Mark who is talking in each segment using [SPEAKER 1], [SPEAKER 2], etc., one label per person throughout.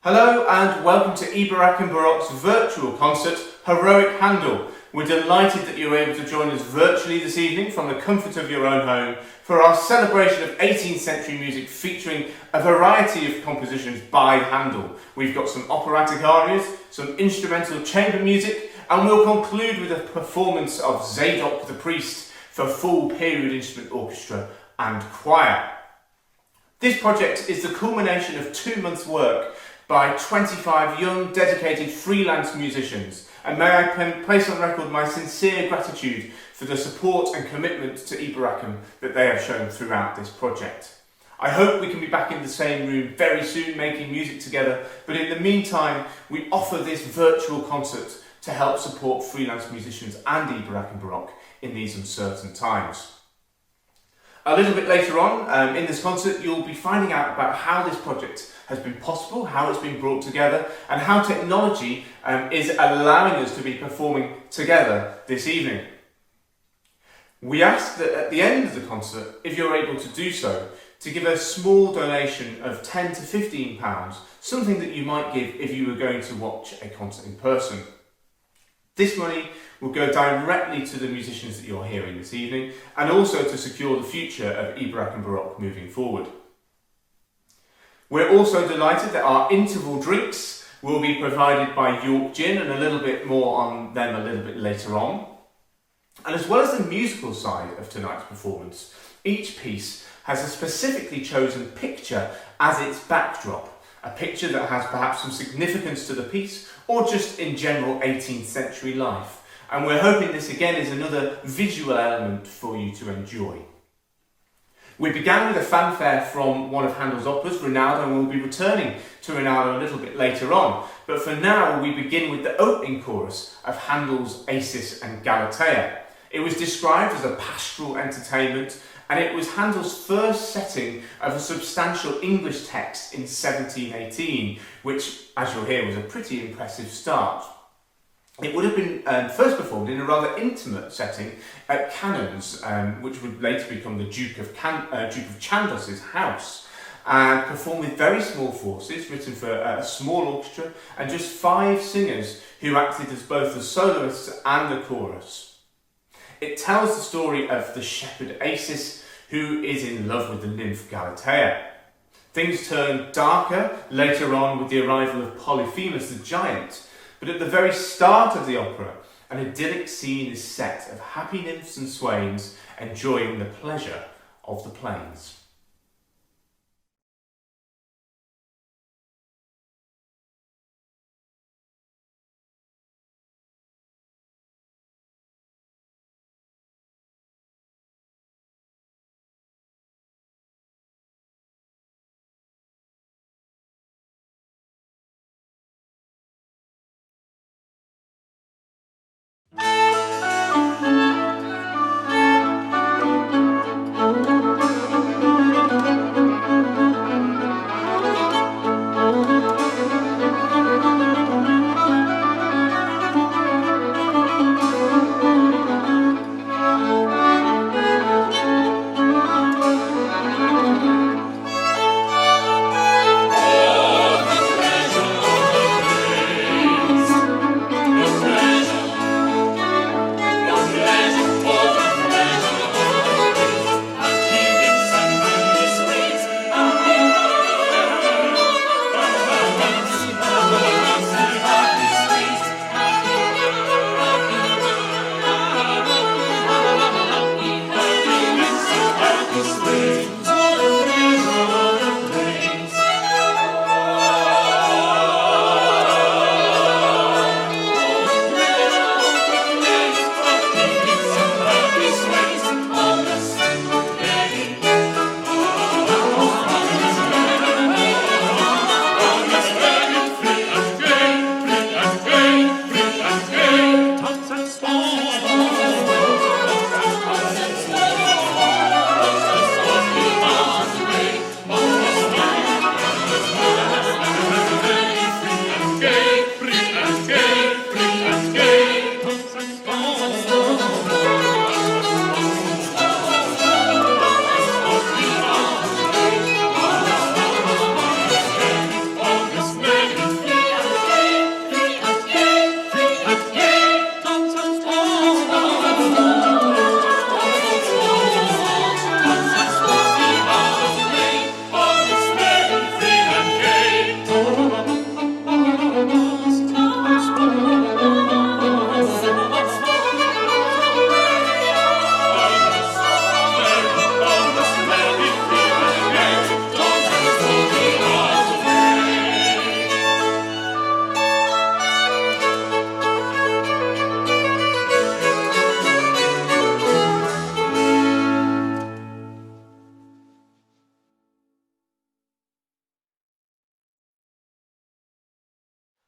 [SPEAKER 1] Hello and welcome to Eboracum Baroque's virtual concert, Heroic Handel. We're delighted that you're able to join us virtually this evening from the comfort of your own home for our celebration of 18th century music featuring a variety of compositions by Handel. We've got some operatic arias, some instrumental chamber music, and we'll conclude with a performance of Zadok the Priest for full period instrument orchestra and choir. This project is the culmination of 2 months' work by 25 young, dedicated freelance musicians, and may I place on record my sincere gratitude for the support and commitment to Eboracum that they have shown throughout this project. I hope we can be back in the same room very soon making music together, but in the meantime we offer this virtual concert to help support freelance musicians and Eboracum Baroque in these uncertain times. A little bit later on in this concert you'll be finding out about how this project has been possible, how it's been brought together, and how technology is allowing us to be performing together this evening. We ask that at the end of the concert, if you're able to do so, to give a small donation of £10 to £15, something that you might give if you were going to watch a concert in person. This money will go directly to the musicians that you're hearing this evening, and also to secure the future of Eboracum Baroque moving forward. We're also delighted that our interval drinks will be provided by York Gin, and a little bit more on them a little bit later on. And as well as the musical side of tonight's performance, each piece has a specifically chosen picture as its backdrop, a picture that has perhaps some significance to the piece or just in general 18th century life. And we're hoping this again is another visual element for you to enjoy. We began with a fanfare from one of Handel's operas, Rinaldo, and we'll be returning to Rinaldo a little bit later on. But for now, we begin with the opening chorus of Handel's Acis and Galatea. It was described as a pastoral entertainment, and it was Handel's first setting of a substantial English text in 1718, which, as you'll hear, was a pretty impressive start. It would have been first performed in a rather intimate setting at Canon's, which would later become the Duke of Chandos' house, and performed with very small forces, written for a small orchestra, and just 5 singers who acted as both the soloists and the chorus. It tells the story of the shepherd Acis, who is in love with the nymph Galatea. Things turn darker later on with the arrival of Polyphemus the giant, but at the very start of the opera, an idyllic scene is set of happy nymphs and swains enjoying the pleasure of the plains.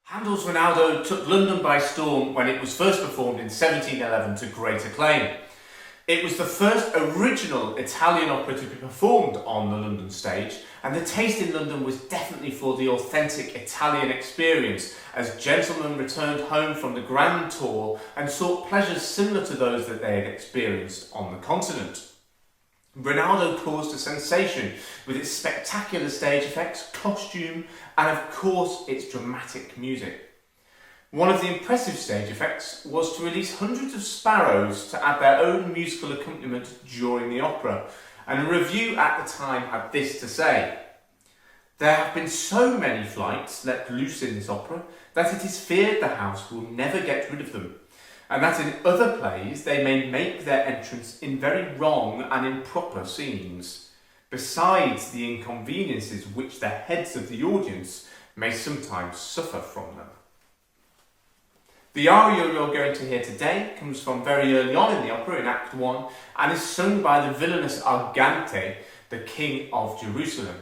[SPEAKER 1] Handel's Rinaldo took London by storm when it was first performed in 1711 to great acclaim. It was the first original Italian opera to be performed on the London stage, and the taste in London was definitely for the authentic Italian experience, as gentlemen returned home from the grand tour and sought pleasures similar to those that they had experienced on the continent. Rinaldo caused a sensation with its spectacular stage effects, costume, and of course its dramatic music. One of the impressive stage effects was to release hundreds of sparrows to add their own musical accompaniment during the opera, and a review at the time had this to say: "There have been so many flights let loose in this opera that it is feared the house will never get rid of them, and that in other plays they may make their entrance in very wrong and improper scenes, besides the inconveniences which the heads of the audience may sometimes suffer from them." The aria you're going to hear today comes from very early on in the opera, in Act 1, and is sung by the villainous Andante, the king of Jerusalem.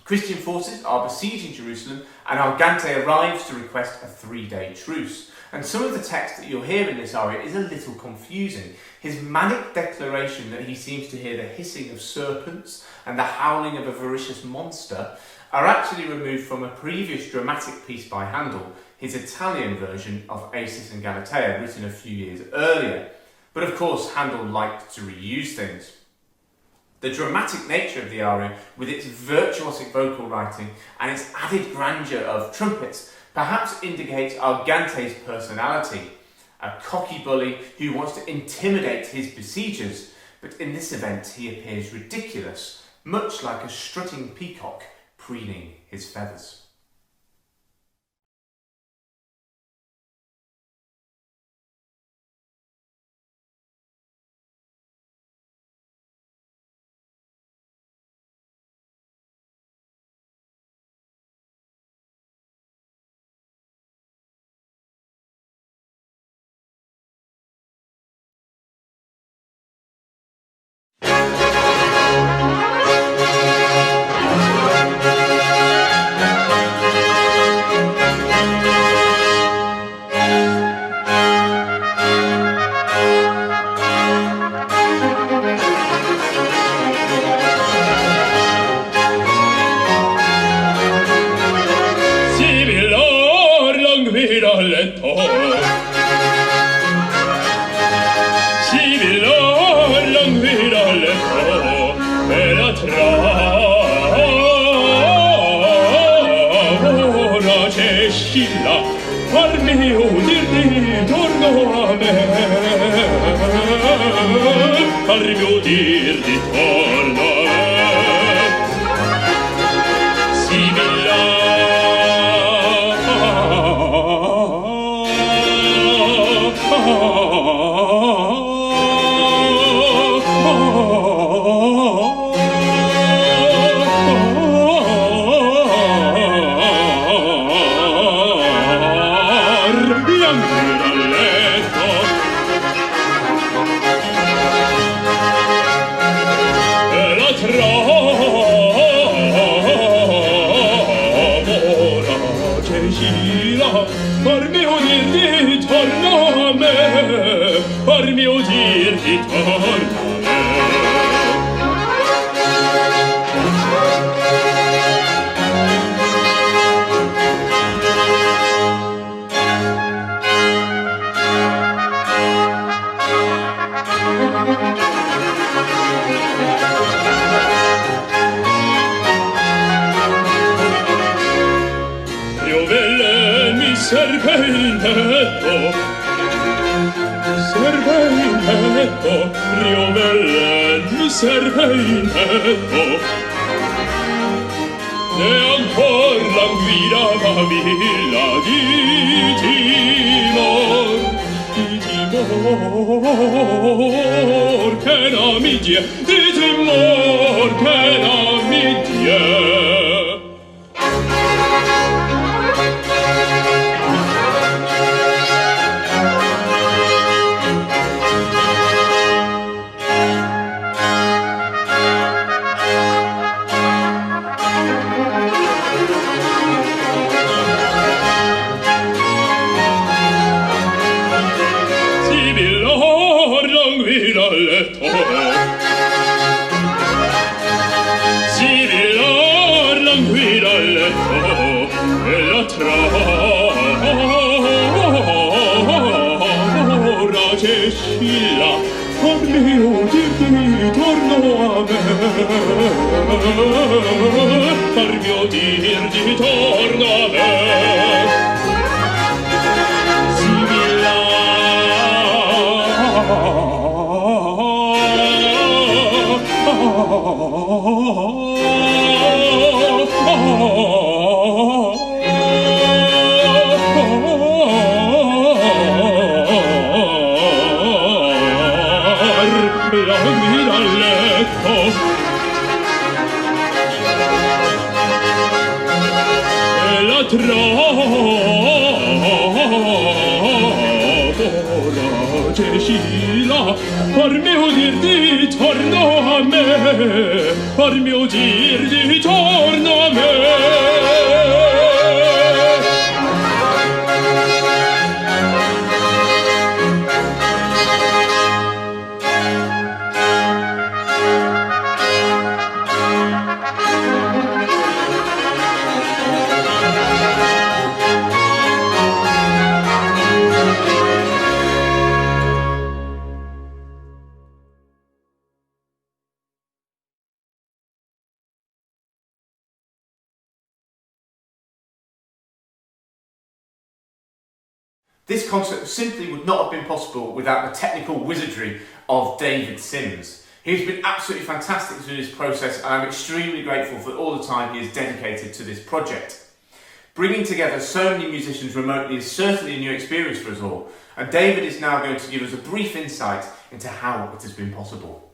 [SPEAKER 1] Christian forces are besieging Jerusalem, and Andante arrives to request a 3-day truce. And some of the text that you'll hear in this aria is a little confusing. His manic declaration that he seems to hear the hissing of serpents and the howling of a voracious monster are actually removed from a previous dramatic piece by Handel, his Italian version of Acis and Galatea, written a few years earlier. But of course, Handel liked to reuse things. The dramatic nature of the aria, with its virtuosic vocal writing and its added grandeur of trumpets, perhaps indicates Andante's personality, a cocky bully who wants to intimidate his besiegers, but in this event he appears ridiculous, much like a strutting peacock preening his feathers.
[SPEAKER 2] Sibilar languir Allegro per ora c'è scilla farmi udir torno a me farmi udir torno a me Sibilar serve in petto e ancor languirava villa di timor che non mi die di timor che non mi die vorace scilla, a mio dirti torno a me, per mio dirti torno a me. Per mio dirti torno a me, per mio dirti torno a me.
[SPEAKER 1] This concert simply would not have been possible without the technical wizardry of David Sims. He's been absolutely fantastic through this process, and I'm extremely grateful for all the time he has dedicated to this project. Bringing together so many musicians remotely is certainly a new experience for us all, and David is now going to give us a brief insight into how it has been possible.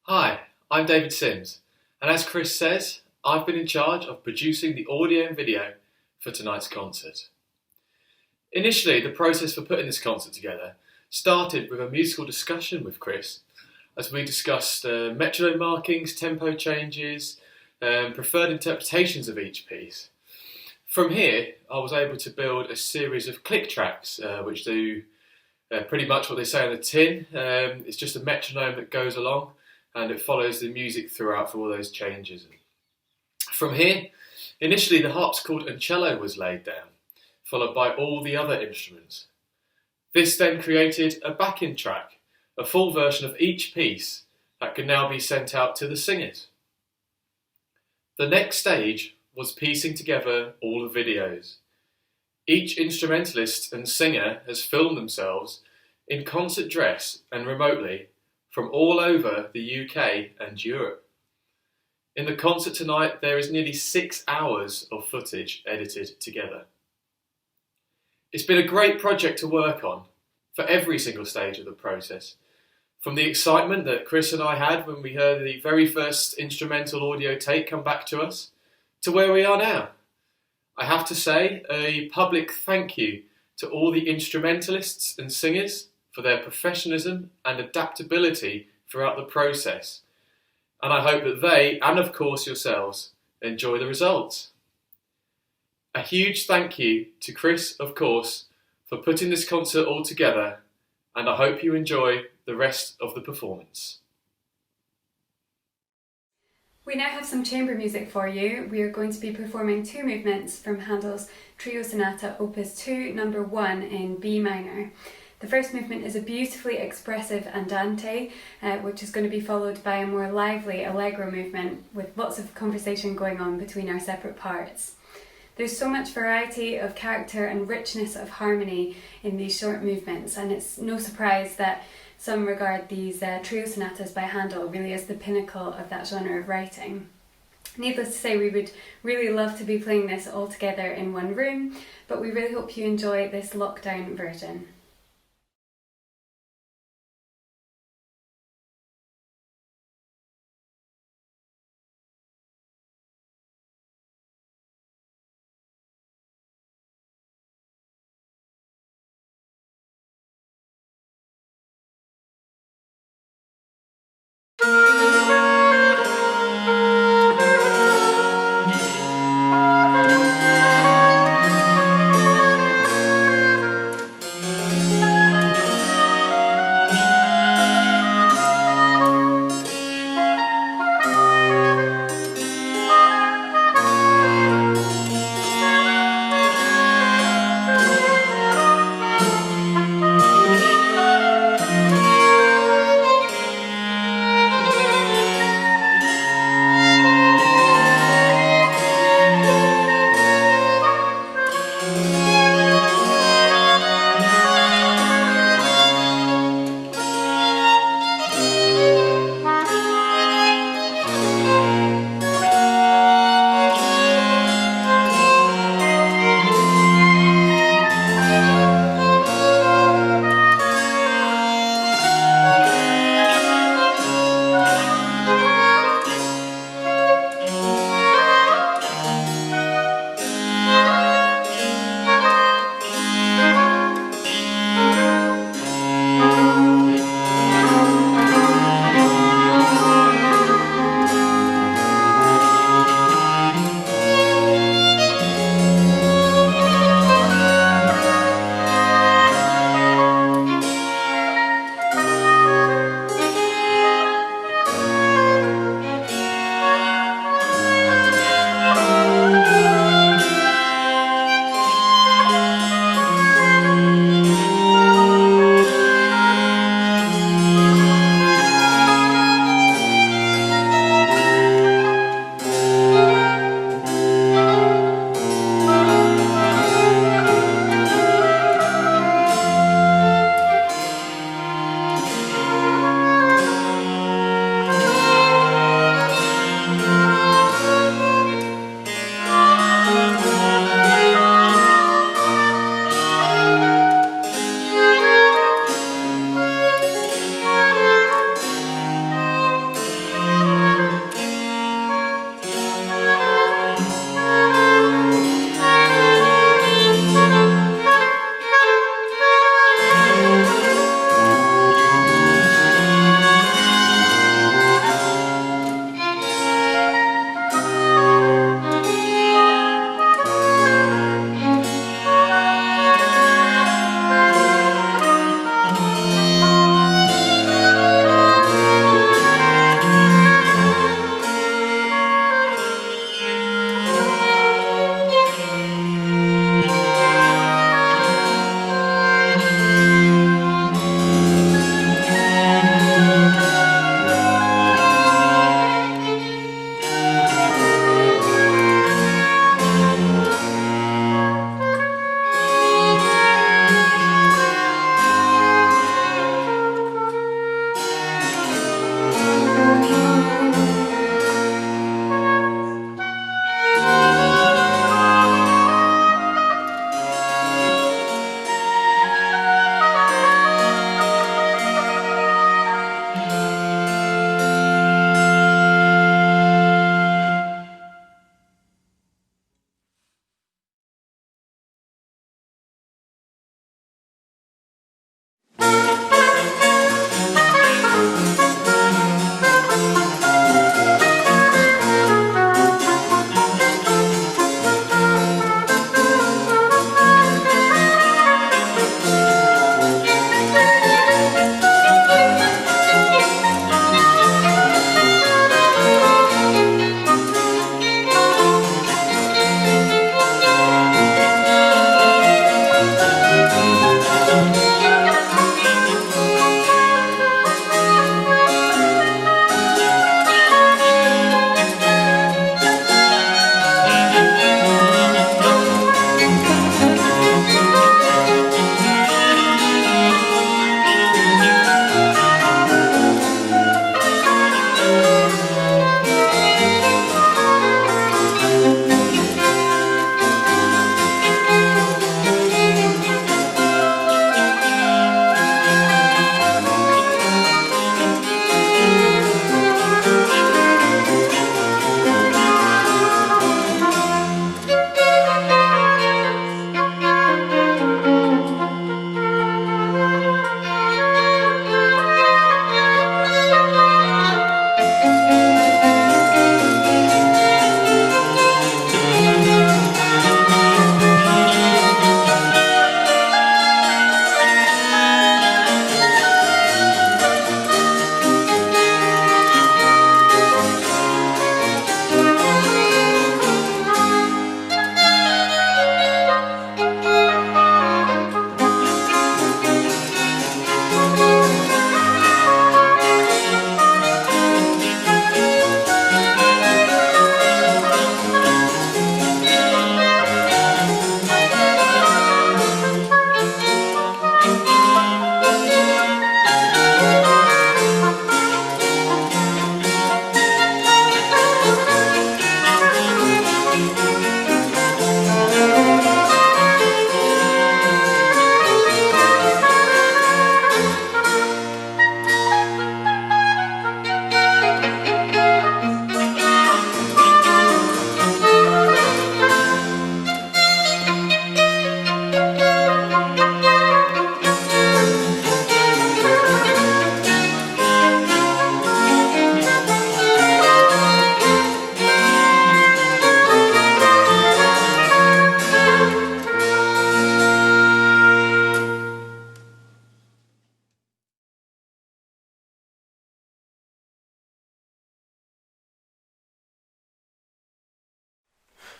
[SPEAKER 3] Hi, I'm David Sims, and as Chris says, I've been in charge of producing the audio and video for tonight's concert. Initially, the process for putting this concert together started with a musical discussion with Chris, as we discussed metronome markings, tempo changes, preferred interpretations of each piece. From here, I was able to build a series of click tracks, which do pretty much what they say on the tin. It's just a metronome that goes along, and it follows the music throughout for all those changes. From here, initially the harpsichord and cello was laid down, followed by all the other instruments. This then created a backing track, a full version of each piece that could now be sent out to the singers. The next stage was piecing together all the videos. Each instrumentalist and singer has filmed themselves in concert dress and remotely from all over the UK and Europe. In the concert tonight, there is nearly 6 hours of footage edited together. It's been a great project to work on for every single stage of the process. From the excitement that Chris and I had when we heard the very first instrumental audio tape come back to us, to where we are now. I have to say a public thank you to all the instrumentalists and singers for their professionalism and adaptability throughout the process. And I hope that they, and of course yourselves, enjoy the results. A huge thank you to Chris, of course, for putting this concert all together, and I hope you enjoy the rest of the performance.
[SPEAKER 4] We now have some chamber music for you. We are going to be performing 2 movements from Handel's Trio Sonata Opus 2, number 1 in B minor. The first movement is a beautifully expressive Andante, which is going to be followed by a more lively Allegro movement with lots of conversation going on between our separate parts. There's so much variety of character and richness of harmony in these short movements, and it's no surprise that some regard these trio sonatas by Handel really as the pinnacle of that genre of writing. Needless to say, we would really love to be playing this all together in one room, but we really hope you enjoy this lockdown version.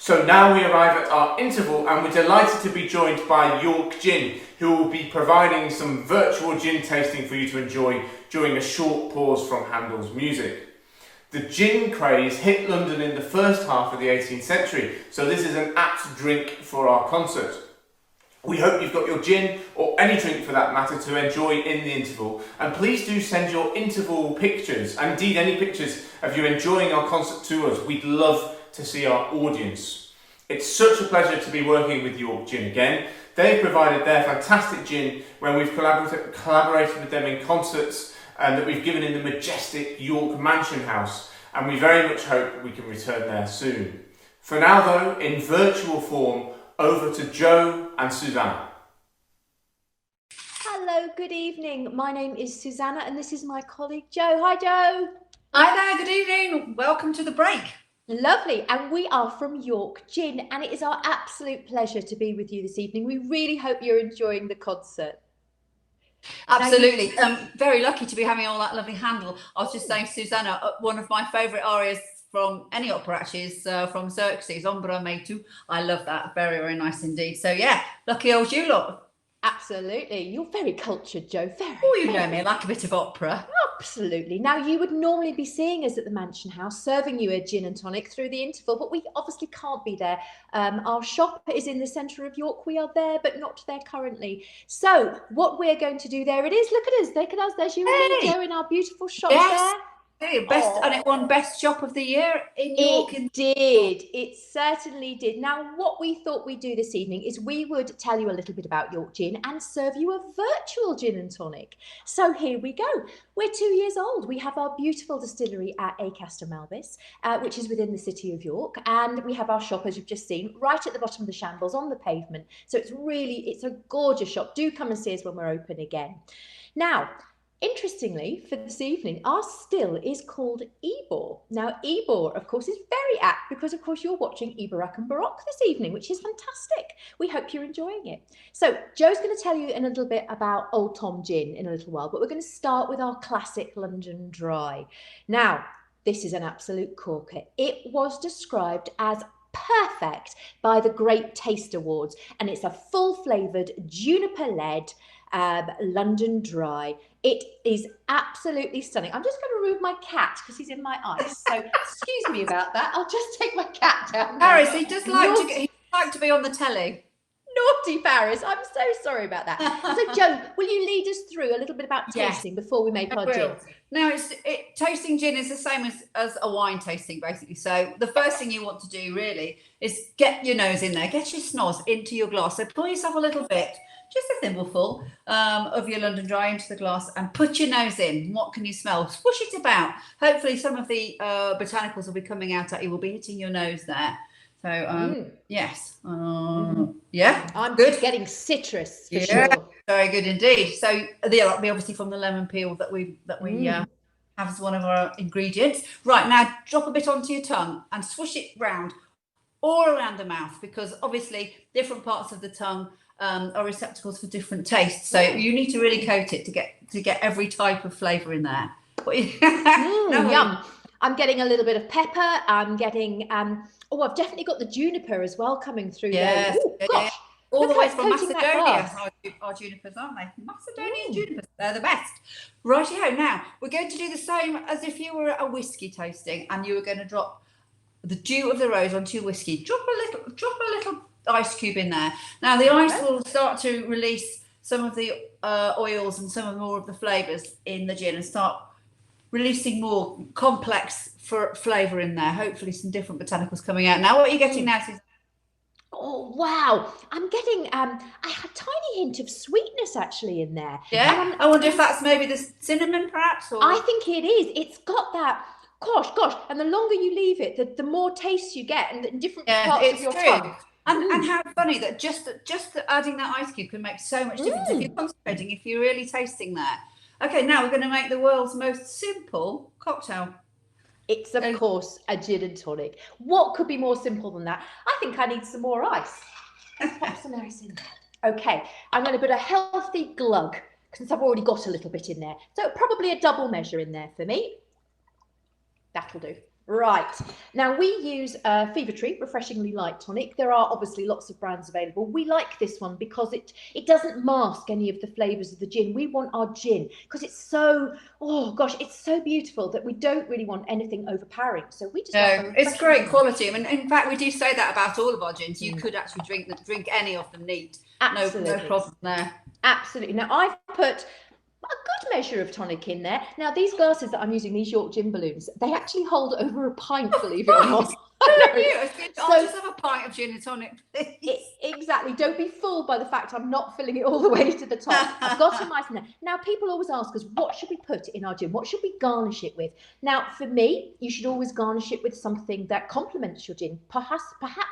[SPEAKER 1] So now we arrive at our interval, and we're delighted to be joined by York Gin, who will be providing some virtual gin tasting for you to enjoy during a short pause from Handel's music. The gin craze hit London in the first half of the 18th century, so this is an apt drink for our concert. We hope you've got your gin, or any drink for that matter, to enjoy in the interval, and please do send your interval pictures, and indeed any pictures of you enjoying our concert to us. We'd love to see our audience. It's such a pleasure to be working with York Gin again. They've provided their fantastic gin when we've collaborated with them in concerts that we've given in the majestic York Mansion House, and we very much hope we can return there soon. For now though, in virtual form, over to Joe and Susanna.
[SPEAKER 5] Hello, good evening. My name is Susanna and this is my colleague Joe. Hi Joe.
[SPEAKER 6] Hi there, good evening. Welcome to the break.
[SPEAKER 5] Lovely, and we are from York Gin, and it is our absolute pleasure to be with you this evening. We really hope you're enjoying the concert.
[SPEAKER 6] Absolutely. Very lucky to be having all that lovely Handel. I was just saying, Susanna, one of my favourite arias from any opera actually is from Xerxes, Ombra Me Tu. I love that. Very, very nice indeed. So yeah, lucky old you lot.
[SPEAKER 5] Absolutely. You're very cultured, Joe. Very.
[SPEAKER 6] Oh, you know me, I like a bit of opera.
[SPEAKER 5] Absolutely. Now, you would normally be seeing us at the Mansion House, serving you a gin and tonic through the interval, but we obviously can't be there. Our shop is in the centre of York. We are there, but not there currently. So what we're going to do, there it is. Look at us. Look at us. There's you and me, Joe, in our beautiful shop there.
[SPEAKER 6] And it won Best Shop of the Year in York.
[SPEAKER 5] It did. It certainly did. Now, what we thought we'd do this evening is we would tell you a little bit about York Gin and serve you a virtual gin and tonic. So here we go. We're 2 years old. We have our beautiful distillery at Acis, which is within the city of York. And we have our shop, as you've just seen, right at the bottom of the shambles on the pavement. So it's a gorgeous shop. Do come and see us when we're open again. Now, interestingly, for this evening, our still is called Ebor. Now, Ebor, of course, is very apt because, of course, you're watching Eboracum Baroque this evening, which is fantastic. We hope you're enjoying it. So, Joe's going to tell you a little bit about Old Tom Gin in a little while, but we're going to start with our classic London Dry. Now, this is an absolute corker. It was described as perfect by the Great Taste Awards, and it's a full-flavoured, juniper-led London Dry. It is absolutely stunning. I'm just going to remove my cat because he's in my eyes. So excuse me about that. I'll just take my cat down.
[SPEAKER 6] Paris, he does like to be on the telly.
[SPEAKER 5] Naughty Paris. I'm so sorry about that. So Joe, will you lead us through a little bit about tasting before we make our gin?
[SPEAKER 6] Now, tasting gin is the same as a wine tasting, basically. So the first thing you want to do really is get your nose in there, get your snoz into your glass. So pour yourself a little bit, just a thimbleful of your London Dry into the glass, and put your nose in. What can you smell? Swish it about. Hopefully some of the botanicals will be coming out at you, will be hitting your nose there. So, yes. Yeah, I'm
[SPEAKER 5] good. Getting citrus for sure.
[SPEAKER 6] Very good indeed. So that'll be obviously from the lemon peel that we have as one of our ingredients. Right, now drop a bit onto your tongue and swish it round, all around the mouth, because obviously different parts of the tongue are receptacles for different tastes. So you need to really coat it to get every type of flavour in there.
[SPEAKER 5] Yum. I'm getting a little bit of pepper. I'm getting I've definitely got the juniper as well coming through there. Ooh, gosh.
[SPEAKER 6] All the way from Macedonia, our junipers, aren't they? Macedonian junipers, they're the best. Rightio, now we're going to do the same as if you were at a whiskey tasting and you were going to drop the dew of the rose onto your whiskey. Drop a little ice cube in there. Now the ice will start to release some of the oils and more of the flavours in the gin and start releasing more complex flavour in there. Hopefully some different botanicals coming out. Now what are you getting now, Susan?
[SPEAKER 5] Oh, wow. I'm getting a tiny hint of sweetness actually in there.
[SPEAKER 6] Yeah? I wonder if that's maybe the cinnamon perhaps? Or...
[SPEAKER 5] I think it is. It's got that, gosh. And the longer you leave it, the more taste you get in different parts of your tongue.
[SPEAKER 6] And how funny that just adding that ice cube can make so much difference if you're concentrating, if you're really tasting there. Okay, now we're going to make the world's most simple cocktail.
[SPEAKER 5] It's, of course, a gin and tonic. What could be more simple than that? I think I need some more ice. Pop some ice in there. Okay, I'm going to put a healthy glug, since I've already got a little bit in there. So probably a double measure in there for me. That'll do. Right. Now we use Fever Tree, refreshingly light tonic. There are obviously lots of brands available. We like this one because it doesn't mask any of the flavours of the gin. We want our gin because it's so, oh gosh, it's so beautiful that we don't really want anything overpowering. So we just
[SPEAKER 6] it's great quality. I mean, in fact, we do say that about all of our gins. You could actually drink any of them neat.
[SPEAKER 5] Absolutely.
[SPEAKER 6] No problem there.
[SPEAKER 5] Absolutely. Now I've put a good measure of tonic in there. Now these glasses that I'm using, these York gin balloons, they actually hold over a pint, believe it or not.
[SPEAKER 6] I'll just have a pint of gin and tonic, please.
[SPEAKER 5] Exactly. Don't be fooled by the fact I'm not filling it all the way to the top. I've got some ice in there. Now, people always ask us, what should we put in our gin? What should we garnish it with? Now, for me, you should always garnish it with something that complements your gin, perhaps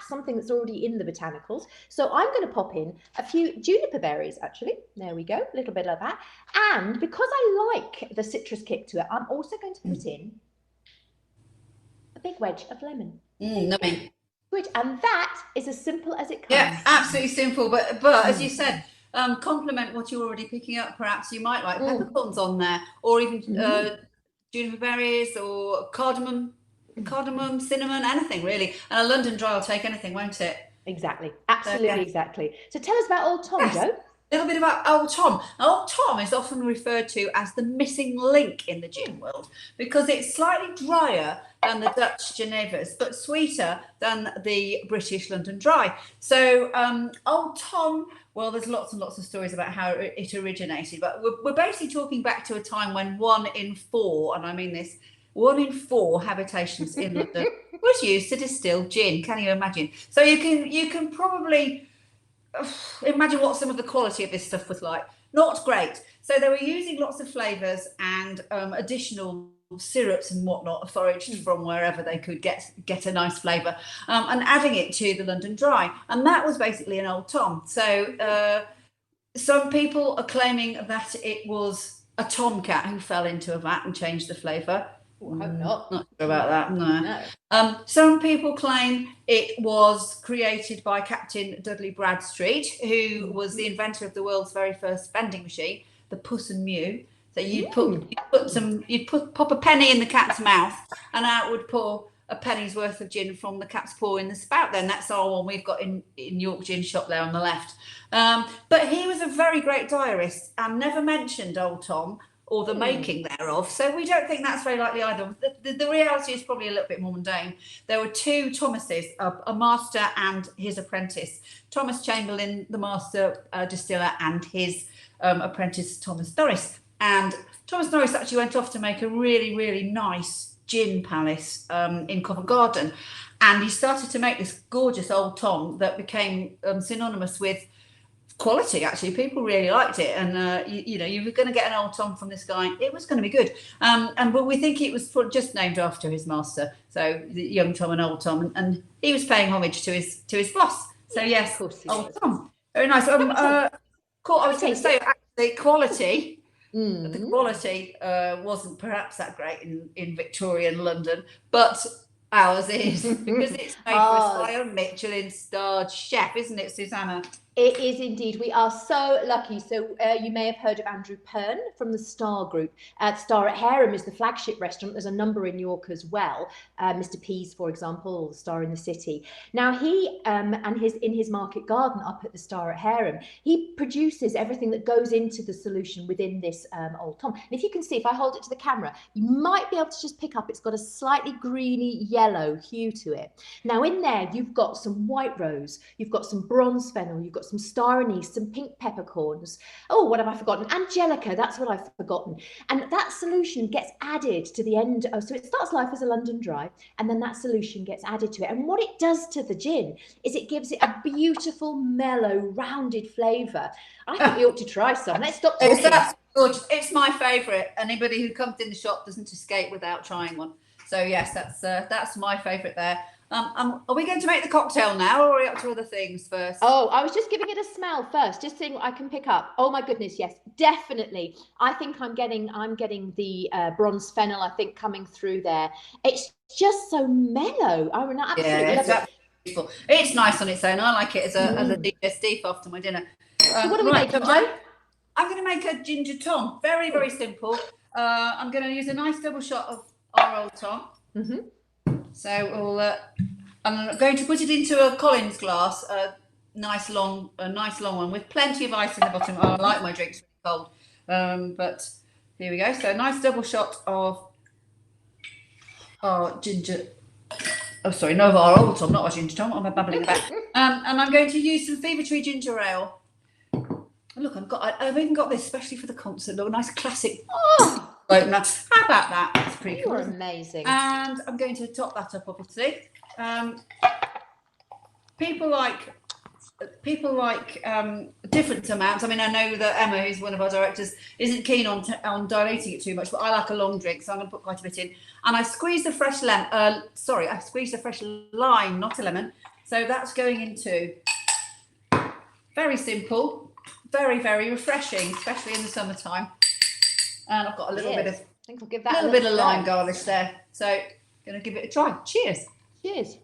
[SPEAKER 5] something that's already in the botanicals. So I'm going to pop in a few juniper berries, actually. There we go, a little bit of that. And because I like the citrus kick to it, I'm also going to put in a big wedge of lemon.
[SPEAKER 6] Yummy.
[SPEAKER 5] Good, and that is as simple as it comes.
[SPEAKER 6] Yeah, absolutely simple. But as you said, complement what you're already picking up. Perhaps you might like peppercorns on there, or even juniper berries, or cardamom, cinnamon, anything really. And a London Dry will take anything, won't it?
[SPEAKER 5] Exactly, absolutely, exactly. So tell us about Old Tom, Joe.
[SPEAKER 6] A little bit about Old Tom. Old Tom is often referred to as the missing link in the gin world because it's slightly drier than the Dutch Genevas, but sweeter than the British London Dry. So Old Tom, well, there's lots and lots of stories about how it originated, but we're basically talking back to a time when 1 in 4, and I mean this, 1 in 4 habitations in London was used to distill gin. Can you imagine? So you can probably imagine what some of the quality of this stuff was like. Not great. So they were using lots of flavours and additional syrups and whatnot, foraged from wherever they could get a nice flavour, and adding it to the London Dry. And that was basically an Old Tom. So some people are claiming that it was a tomcat who fell into a vat and changed the flavour.
[SPEAKER 5] I hope not.
[SPEAKER 6] Not sure about that, no. Some people claim it was created by Captain Dudley Bradstreet, who was the inventor of the world's very first vending machine, the Puss and Mew. So you'd pop a penny in the cat's mouth, and out would pour a penny's worth of gin from the cat's paw in the spout. Then that's our one we've got in York Gin Shop there on the left. But he was a very great diarist and never mentioned Old Tom or the making thereof. So we don't think that's very likely either. The reality is probably a little bit more mundane. There were 2 Thomases, a master and his apprentice. Thomas Chamberlain, the master distiller, and his apprentice, Thomas Norris. And Thomas Norris actually went off to make a really, really nice gin palace in Covent Garden. And he started to make this gorgeous Old Tom that became synonymous with quality. Actually, people really liked it, and you were going to get an Old Tom from this guy. It was going to be good, but we think it was just named after his master, so the Young Tom and Old Tom, and he was paying homage to his boss. So yes, Old Tom, very nice. Cool. I was going to say actually quality. The quality wasn't perhaps that great in Victorian London, but ours is, because it's made for a Michelin-starred chef, isn't it, Susanna?
[SPEAKER 5] It is indeed. We are so lucky. So you may have heard of Andrew Pern from the Star Group. Star at Harem is the flagship restaurant. There's a number in York as well. Mr. Pease, for example, the Star in the City. Now he in his market garden up at the Star at Harem, he produces everything that goes into the solution within this Old Tom. And if you can see, if I hold it to the camera, you might be able to just pick up. It's got a slightly greeny yellow hue to it. Now in there, you've got some white rose, you've got some bronze fennel, you've got some star anise, some pink peppercorns. Oh, what have I forgotten? Angelica, that's what I've forgotten. And that solution gets added to the end. So it starts life as a London Dry, and then that solution gets added to it. And what it does to the gin is it gives it a beautiful, mellow, rounded flavour. I think we ought to try some. Let's stop talking.
[SPEAKER 6] That's good. It's my favourite. Anybody who comes in the shop doesn't escape without trying one. So yes, that's my favourite there. Are we going to make the cocktail now, or are we up to other things first?
[SPEAKER 5] Oh, I was just giving it a smell first, just seeing what I can pick up. Oh my goodness, yes, definitely. I think I'm getting the bronze fennel, I think, coming through there. It's just so mellow. I mean, I absolutely love it.
[SPEAKER 6] Beautiful. It's nice on its own. I like it as a digestif after my dinner.
[SPEAKER 5] So what are we making, Joe?
[SPEAKER 6] I'm going to make a ginger tom. Very, very simple. I'm going to use a nice double shot of our Old Tom. So we'll. I'm going to put it into a Collins glass, a nice long one with plenty of ice in the bottom. I like my drinks really cold, but here we go. So a nice double shot of our ginger. Oh, sorry, no, of our old Tom, not our ginger Tom. I'm babbling about. And I'm going to use some Fever Tree ginger ale. Look, I've even got this especially for the concert. Look, a nice classic. Opener. How about that? That's pretty cool.
[SPEAKER 5] You're amazing.
[SPEAKER 6] And I'm going to top that up, obviously. People like different amounts. I mean, I know that Emma, who's one of our directors, isn't keen on dilating it too much, but I like a long drink, so I'm going to put quite a bit in. And I squeezed the fresh I squeezed the fresh lime, not a lemon. So that's going into. Very simple, very, very refreshing, especially in the summertime. And I've got a little bit of.
[SPEAKER 5] I think I'll give that
[SPEAKER 6] a little bit of lime garnish there. So, going to give it a try. Cheers.
[SPEAKER 5] Cheers.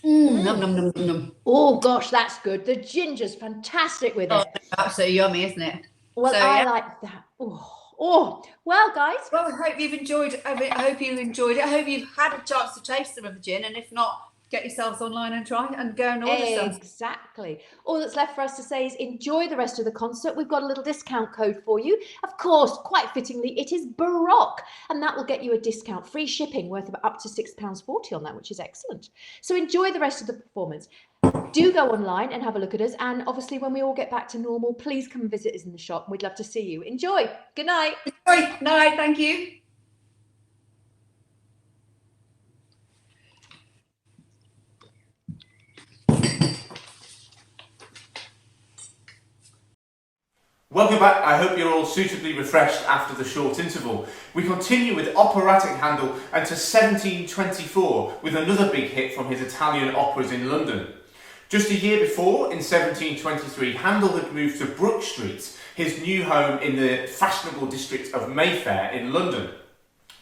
[SPEAKER 6] Num, num, num, num.
[SPEAKER 5] Oh gosh, that's good. The ginger's fantastic with it.
[SPEAKER 6] Absolutely yummy, isn't it?
[SPEAKER 5] Well, so, I like that. Oh, well, guys.
[SPEAKER 6] Well, I hope you've enjoyed it. I hope you enjoyed it. I hope you've had a chance to taste some of the gin, and if not, get yourselves online and try and go and order some.
[SPEAKER 5] Exactly. All that's left for us to say is enjoy the rest of the concert. We've got a little discount code for you. Of course, quite fittingly, it is Baroque, and that will get you a discount, free shipping worth up to £6.40 on that, which is excellent. So enjoy the rest of the performance. Do go online and have a look at us. And obviously, when we all get back to normal, please come and visit us in the shop. We'd love to see you. Enjoy. Good night.
[SPEAKER 6] Good night. Thank you.
[SPEAKER 1] Welcome back. I hope you're all suitably refreshed after the short interval. We continue with operatic Handel and to 1724 with another big hit from his Italian operas in London. Just a year before, in 1723, Handel had moved to Brook Street, his new home in the fashionable district of Mayfair in London.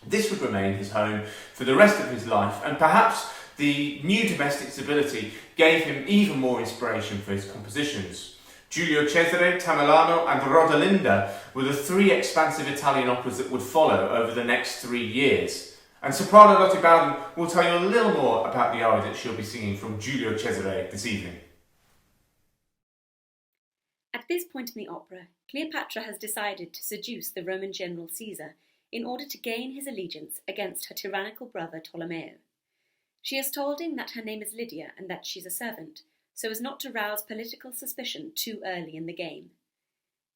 [SPEAKER 1] This would remain his home for the rest of his life, and perhaps the new domestic stability gave him even more inspiration for his compositions. Giulio Cesare, Tamerlano and Rodelinda were the three expansive Italian operas that would follow over the next 3 years. And soprano Lotte Bowden will tell you a little more about the aria that she'll be singing from Giulio Cesare this evening.
[SPEAKER 7] At this point in the opera, Cleopatra has decided to seduce the Roman general Caesar in order to gain his allegiance against her tyrannical brother Ptolemy. She has told him that her name is Lydia and that she's a servant, so as not to rouse political suspicion too early in the game.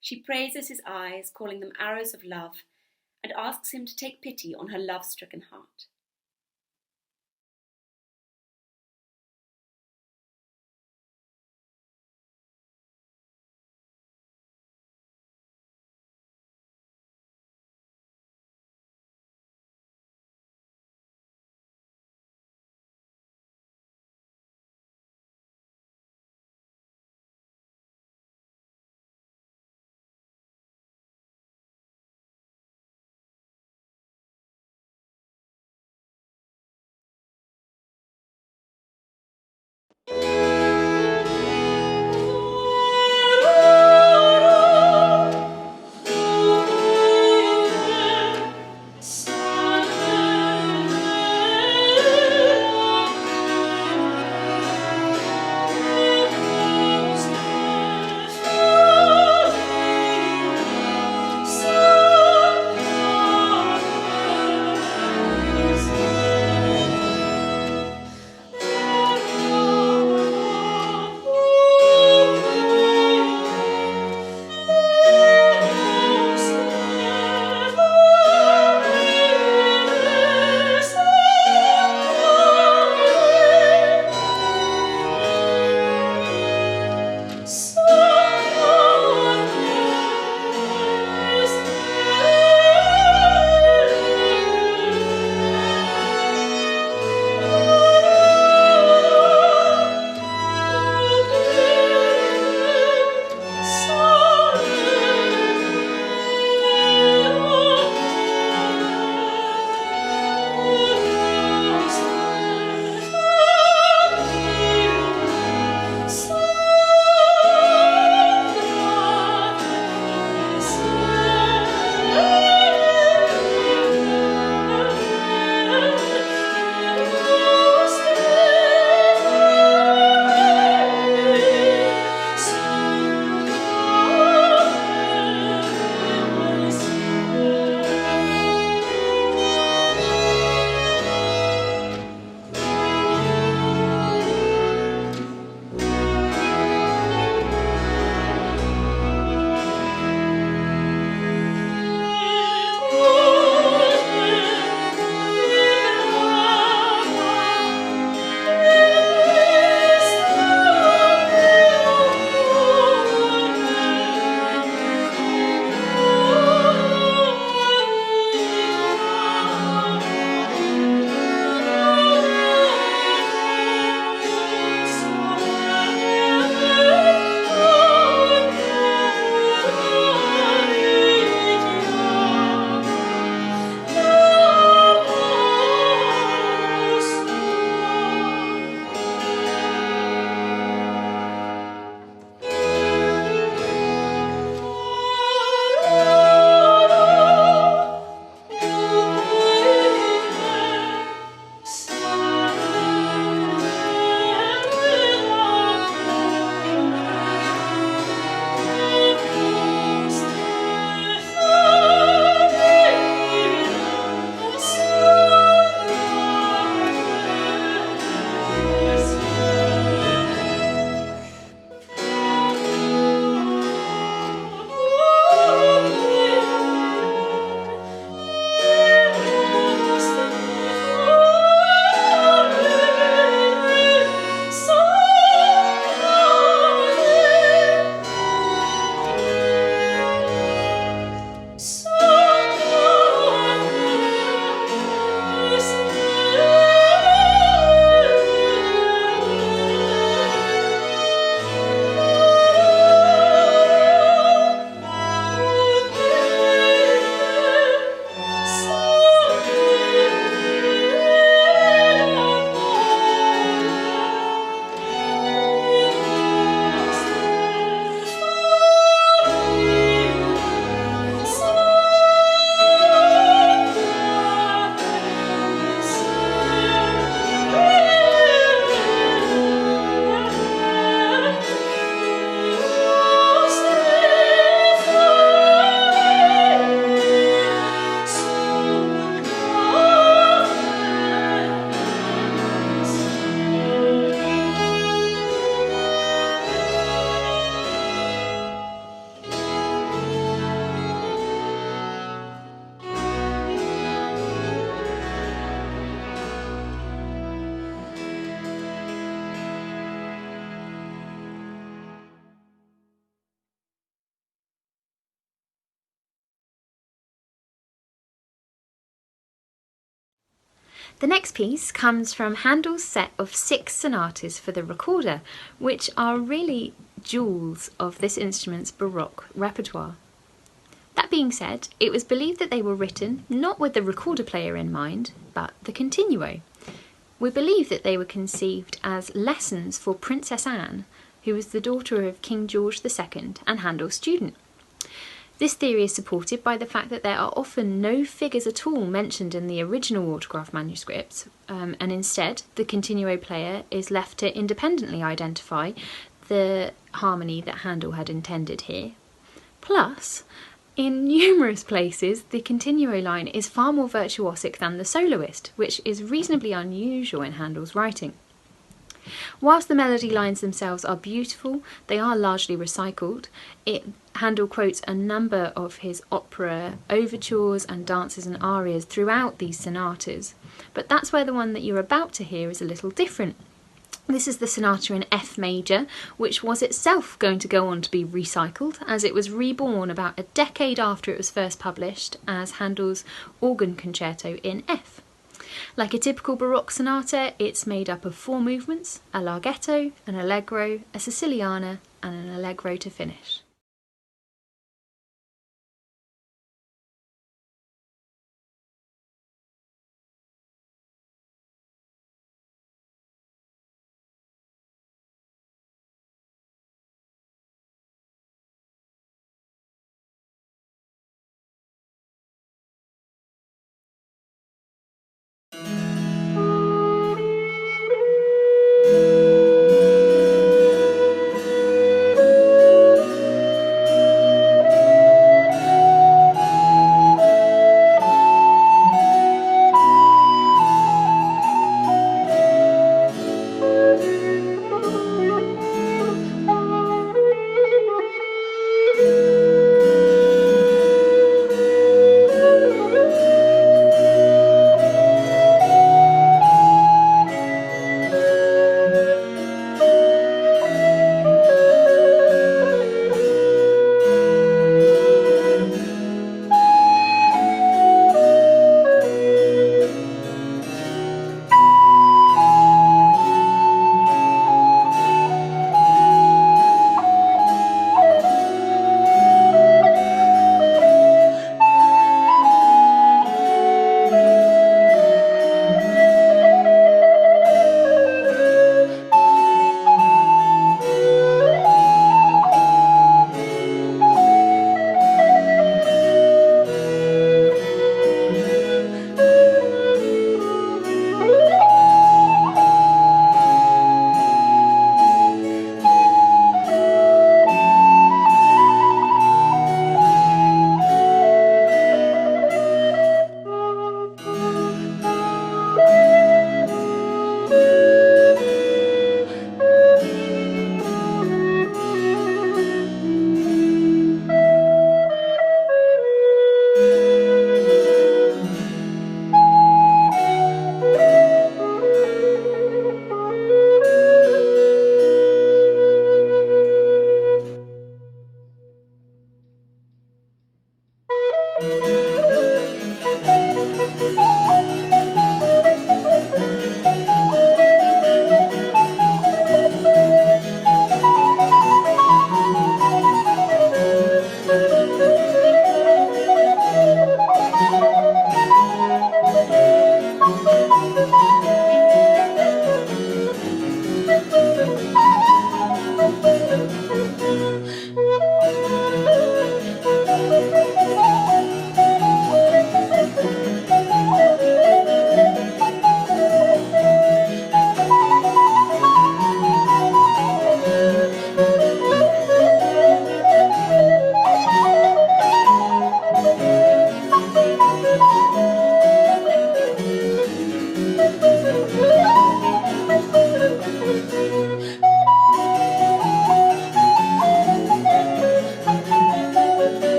[SPEAKER 7] She praises his eyes, calling them arrows of love, and asks him to take pity on her love-stricken heart.
[SPEAKER 8] The next piece comes from Handel's set of 6 sonatas for the recorder, which are really jewels of this instrument's Baroque repertoire. That being said, it was believed that they were written not with the recorder player in mind, but the continuo. We believe that they were conceived as lessons for Princess Anne, who was the daughter of King George II and Handel's student. This theory is supported by the fact that there are often no figures at all mentioned in the original autograph manuscripts, and instead the continuo player is left to independently identify the harmony that Handel had intended here. Plus, in numerous places, the continuo line is far more virtuosic than the soloist, which is reasonably unusual in Handel's writing. Whilst the melody lines themselves are beautiful, they are largely recycled. Handel quotes a number of his opera overtures and dances and arias throughout these sonatas, but that's where the one that you're about to hear is a little different. This is the sonata in F major, which was itself going to go on to be recycled, as it was reborn about a decade after it was first published as Handel's organ concerto in F. Like a typical Baroque sonata, it's made up of 4 movements: a larghetto, an allegro, a siciliana, and an allegro to finish.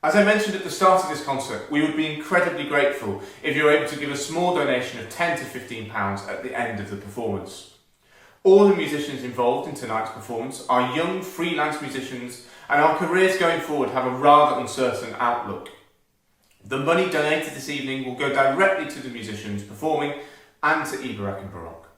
[SPEAKER 1] As I mentioned at the start of this concert, we would be incredibly grateful if you were able to give a small donation of £10 to £15 at the end of the performance. All the musicians involved in tonight's performance are young freelance musicians, and our careers going forward have a rather uncertain outlook. The money donated this evening will go directly to the musicians performing and to Eboracum Baroque.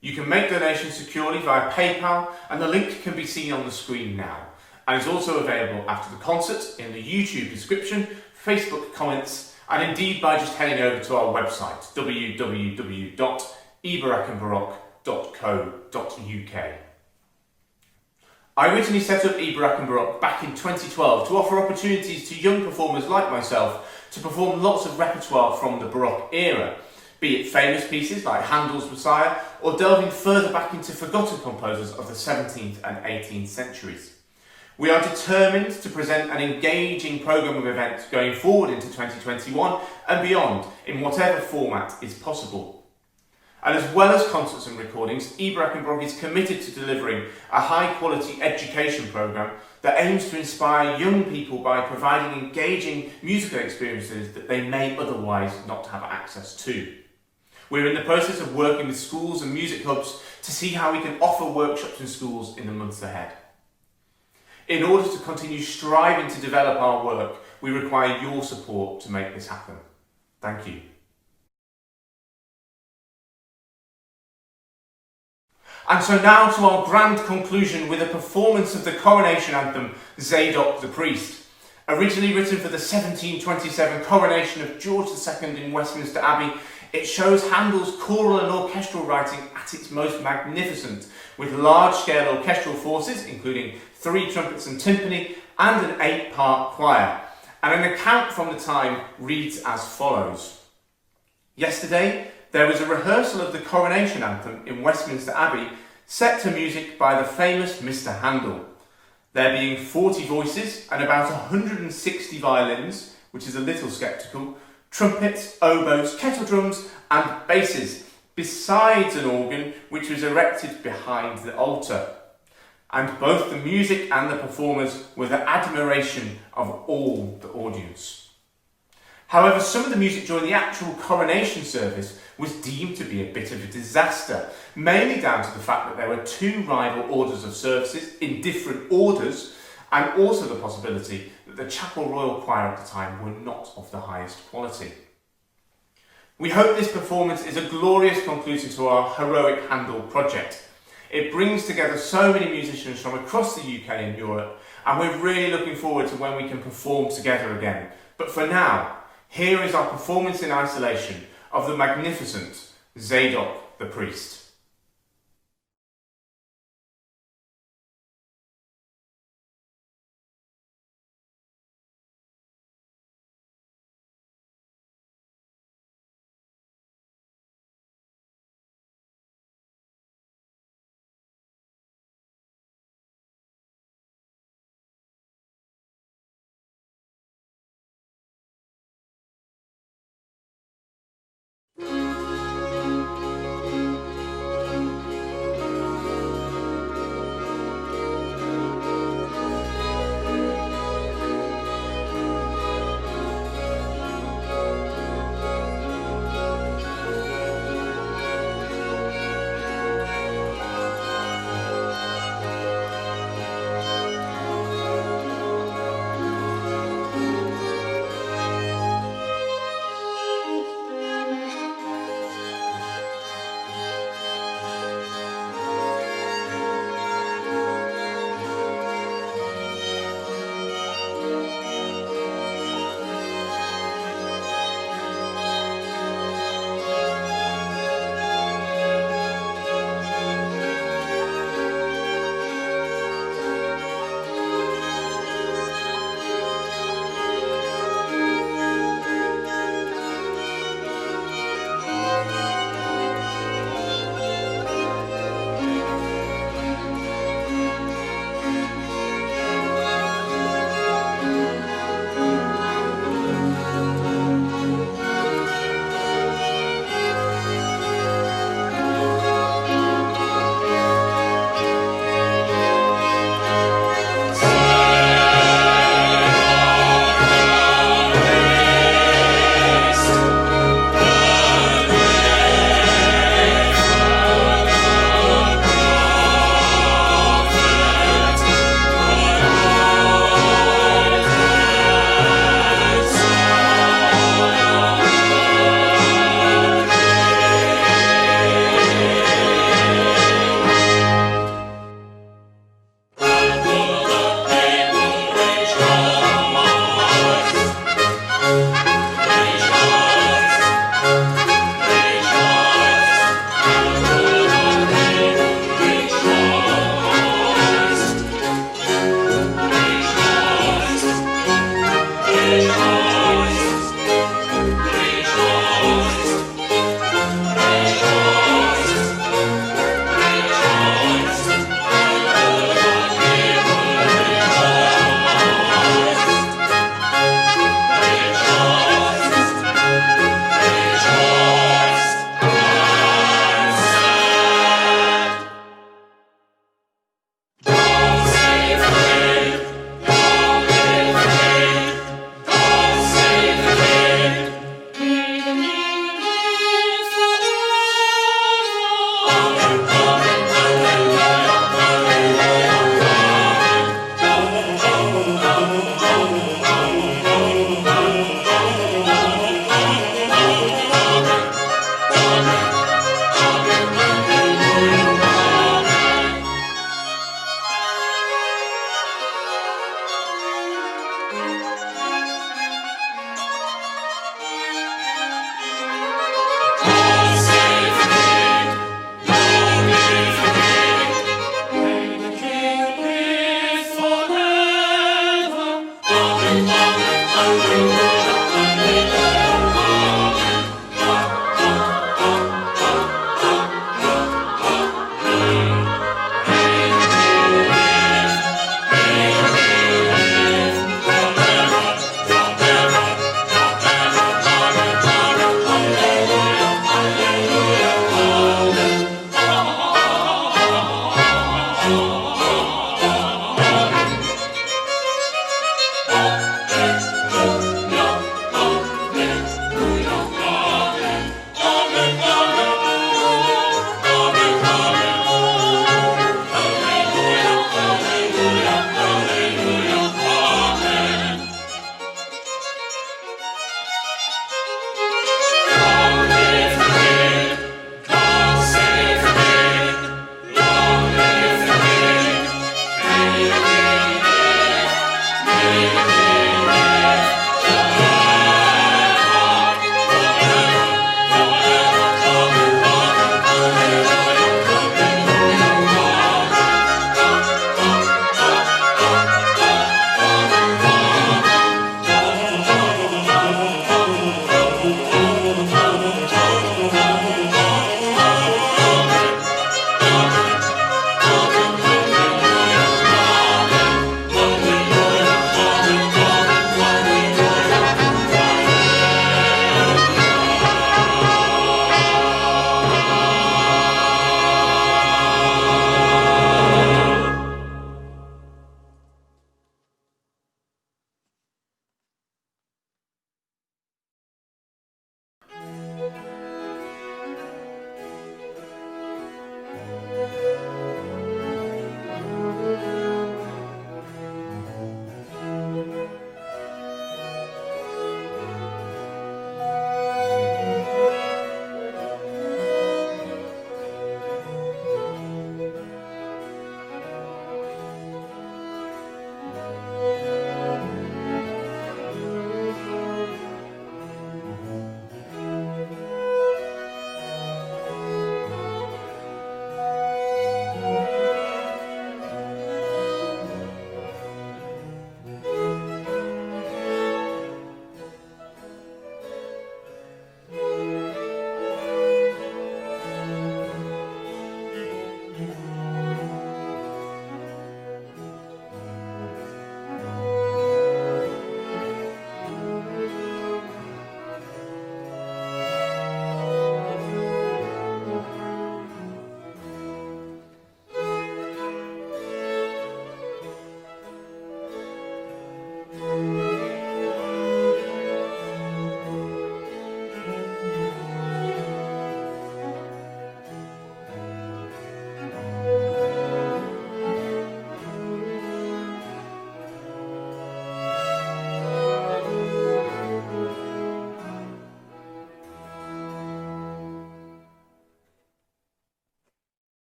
[SPEAKER 1] You can make donations securely via PayPal, and the link can be seen on the screen now, and is also available after the concert in the YouTube description, Facebook comments, and indeed by just heading over to our website www.eboracumbaroque.co.uk. I originally set up Eboracum Baroque back in 2012 to offer opportunities to young performers like myself to perform lots of repertoire from the Baroque era, be it famous pieces like Handel's Messiah or delving further back into forgotten composers of the 17th and 18th centuries. We are determined to present an engaging programme of events going forward into 2021 and beyond in whatever format is possible. And as well as concerts and recordings, Eboracum Baroque is committed to delivering a high-quality education programme that aims to inspire young people by providing engaging musical experiences that they may otherwise not have access to. We're in the process of working with schools and music hubs to see how we can offer workshops in schools in the months ahead. In order to continue striving to develop our work, we require your support to make this happen. Thank you. And so now to our grand conclusion with a performance of the Coronation Anthem, Zadok the Priest. Originally written for the 1727 coronation of George II in Westminster Abbey, it shows Handel's choral and orchestral writing at its most magnificent, with large-scale orchestral forces, including 3 trumpets and timpani, and an 8-part choir. And an account from the time reads as follows. Yesterday, there was a rehearsal of the Coronation Anthem in Westminster Abbey, set to music by the famous Mr. Handel. There being 40 voices and about 160 violins, which is a little sceptical, trumpets, oboes, kettle drums and basses, besides an organ which was erected behind the altar. And both the music and the performers were the admiration of all the audience. However, some of the music during the actual coronation service was deemed to be a bit of a disaster, mainly down to the fact that there were 2 rival orders of services in different orders, and also the possibility that the Chapel Royal Choir at the time were not of the highest quality. We hope this performance is a glorious conclusion to our heroic Handel project. It brings together so many musicians from across the UK and Europe, and we're really looking forward to when we can perform together again. But for now, here is our performance in isolation of the magnificent Zadok the Priest.